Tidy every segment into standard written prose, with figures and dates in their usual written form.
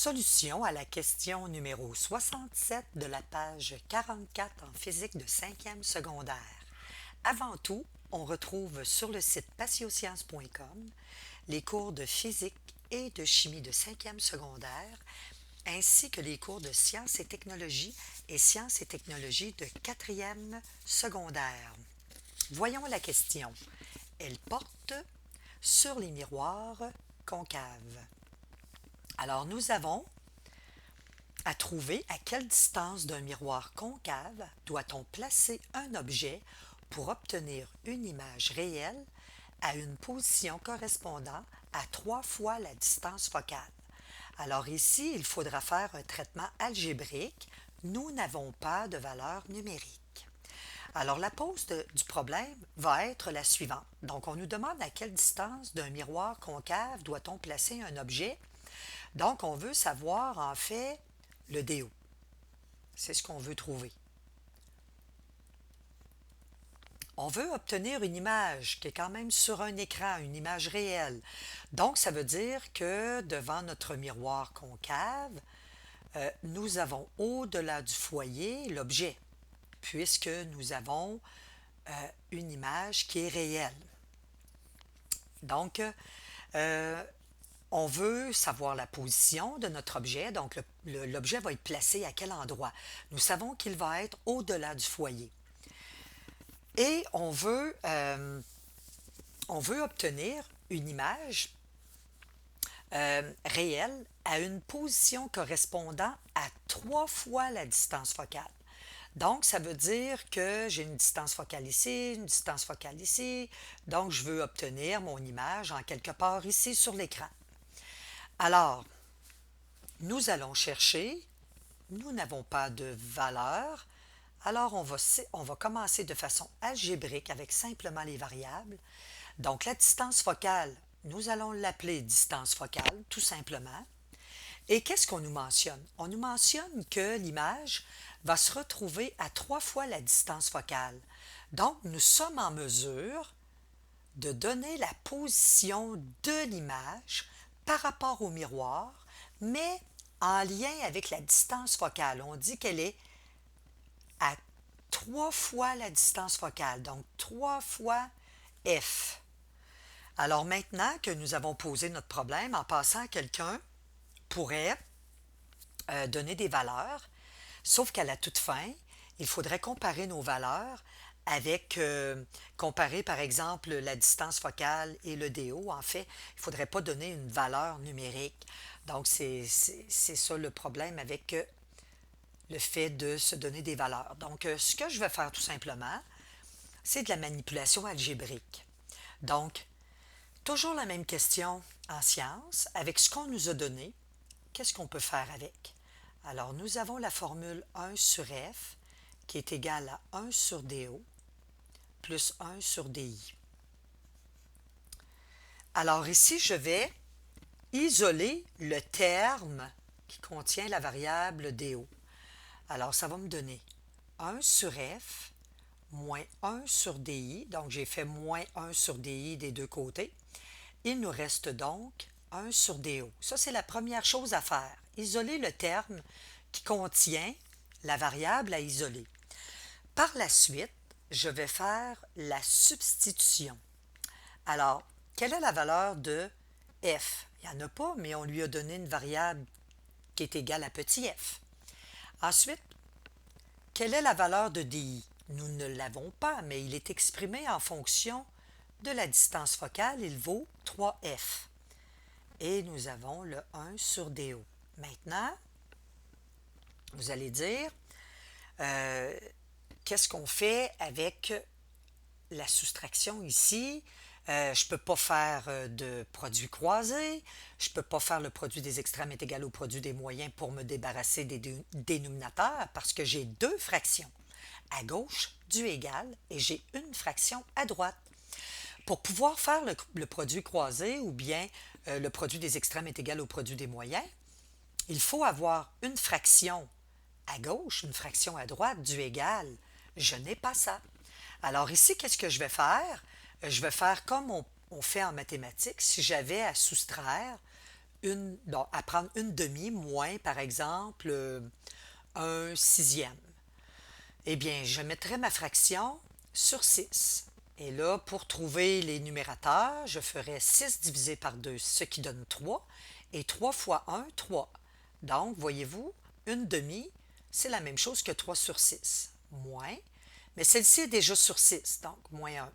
Solution à la question numéro 67 de la page 44 en physique de 5e secondaire. Avant tout, on retrouve sur le site patiosciences.com les cours de physique et de chimie de 5e secondaire, ainsi que les cours de sciences et sciences et technologies de 4e secondaire. Voyons la question. Elle porte sur les miroirs concaves. Alors, nous avons à trouver à quelle distance d'un miroir concave doit-on placer un objet pour obtenir une image réelle à une position correspondant à 3 fois la distance focale. Alors ici, il faudra faire un traitement algébrique. Nous n'avons pas de valeur numérique. Alors la pose du problème va être la suivante. Donc on nous demande à quelle distance d'un miroir concave doit-on placer un objet. Donc on veut savoir en fait le DO. C'est ce qu'on veut trouver. On veut obtenir une image qui est quand même sur un écran, une image réelle. Donc, ça veut dire que devant notre miroir concave, nous avons au-delà du foyer l'objet, puisque nous avons une image qui est réelle. Donc, on veut savoir la position de notre objet, donc l'objet va être placé à quel endroit. Nous savons qu'il va être au-delà du foyer. Et on veut obtenir une image réelle à une position correspondant à 3 fois la distance focale. Donc, ça veut dire que j'ai une distance focale ici, une distance focale ici. Donc, je veux obtenir mon image en quelque part ici sur l'écran. Alors, nous allons chercher. Nous n'avons pas de valeur. Alors, on va commencer de façon algébrique avec simplement les variables. Donc, la distance focale, nous allons l'appeler distance focale, tout simplement. Et qu'est-ce qu'on nous mentionne? On nous mentionne que l'image va se retrouver à 3 fois la distance focale. Donc, nous sommes en mesure de donner la position de l'image par rapport au miroir, mais en lien avec la distance focale. On dit qu'elle est à 3 fois la distance focale, donc 3 fois f. Alors maintenant que nous avons posé notre problème, en passant, quelqu'un pourrait donner des valeurs, sauf qu'à la toute fin, il faudrait comparer nos valeurs avec, comparer par exemple la distance focale et le DO. En fait, il ne faudrait pas donner une valeur numérique. Donc, c'est ça le problème avec le fait de se donner des valeurs. Donc, ce que je vais faire tout simplement, c'est de la manipulation algébrique. Donc, toujours la même question en sciences. Avec ce qu'on nous a donné, qu'est-ce qu'on peut faire avec? Alors, nous avons la formule 1 sur F qui est égale à 1 sur DO plus 1 sur DI. Alors ici, je vais isoler le terme qui contient la variable DO. Alors, ça va me donner 1 sur F moins 1 sur DI. Donc, j'ai fait moins 1 sur DI des deux côtés. Il nous reste donc 1 sur DO. Ça, c'est la première chose à faire. Isoler le terme qui contient la variable à isoler. Par la suite, je vais faire la substitution. Alors, quelle est la valeur de f? Il n'y en a pas, mais on lui a donné une variable qui est égale à petit f. Ensuite, quelle est la valeur de DI? Nous ne l'avons pas, mais il est exprimé en fonction de la distance focale. Il vaut 3f. Et nous avons le 1 sur DO. Maintenant, vous allez dire, qu'est-ce qu'on fait avec la soustraction ici? Je ne peux pas faire de produit croisé. Je ne peux pas faire le produit des extrêmes est égal au produit des moyens pour me débarrasser des dénominateurs parce que j'ai deux fractions. À gauche, du égal, et j'ai une fraction à droite. Pour pouvoir faire le produit croisé ou bien le produit des extrêmes est égal au produit des moyens, il faut avoir une fraction à gauche, une fraction à droite du égal. Je n'ai pas ça. Alors ici, qu'est-ce que je vais faire? Je vais faire comme on fait en mathématiques. Si j'avais à soustraire à prendre une demi moins, par exemple, un sixième. Eh bien, je mettrai ma fraction sur 6. Et là, pour trouver les numérateurs, je ferai 6 divisé par 2, ce qui donne 3. Et 3 fois 1, 3. Donc, voyez-vous, une demi, c'est la même chose que 3 sur 6. Moins, mais celle-ci est déjà sur 6, donc moins 1.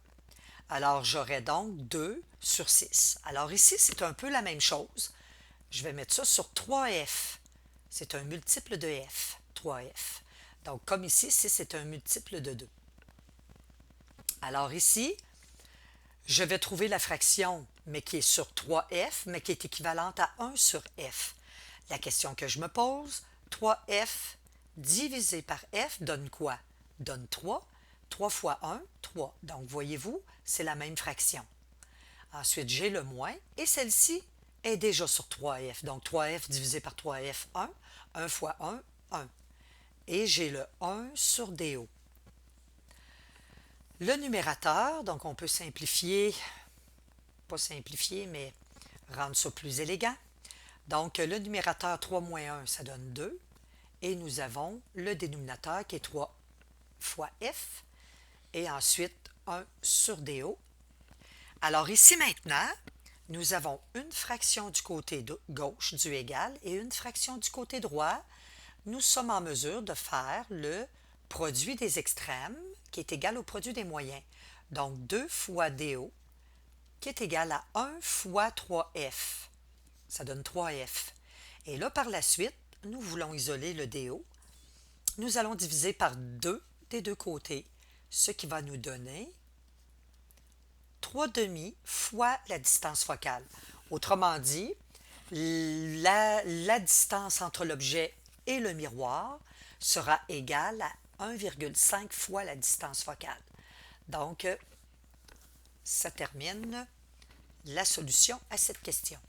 Alors, j'aurai donc 2 sur 6. Alors ici, c'est un peu la même chose. Je vais mettre ça sur 3f. C'est un multiple de f, 3f. Donc, comme ici, 6 est un multiple de 2. Alors ici, je vais trouver la fraction, mais qui est sur 3f, mais qui est équivalente à 1 sur f. La question que je me pose, 3f divisé par f donne quoi? Donne 3. 3 fois 1, 3. Donc, voyez-vous, c'est la même fraction. Ensuite, j'ai le moins, et celle-ci est déjà sur 3f. Donc, 3f divisé par 3f, 1. 1 fois 1, 1. Et j'ai le 1 sur DO. Le numérateur, donc on peut simplifier, pas simplifier, mais rendre ça plus élégant. Donc, le numérateur 3 moins 1, ça donne 2. Et nous avons le dénominateur qui est 3 fois f. Et ensuite, 1 sur DO. Alors ici maintenant, nous avons une fraction du côté gauche du égal et une fraction du côté droit. Nous sommes en mesure de faire le produit des extrêmes qui est égal au produit des moyens. Donc 2 fois DO qui est égal à 1 fois 3F. Ça donne 3F. Et là, par la suite, nous voulons isoler le DO. Nous allons diviser par 2 des deux côtés, ce qui va nous donner 3 demi fois la distance focale. Autrement dit, la distance entre l'objet et le miroir sera égale à 1,5 fois la distance focale. Donc, ça termine la solution à cette question.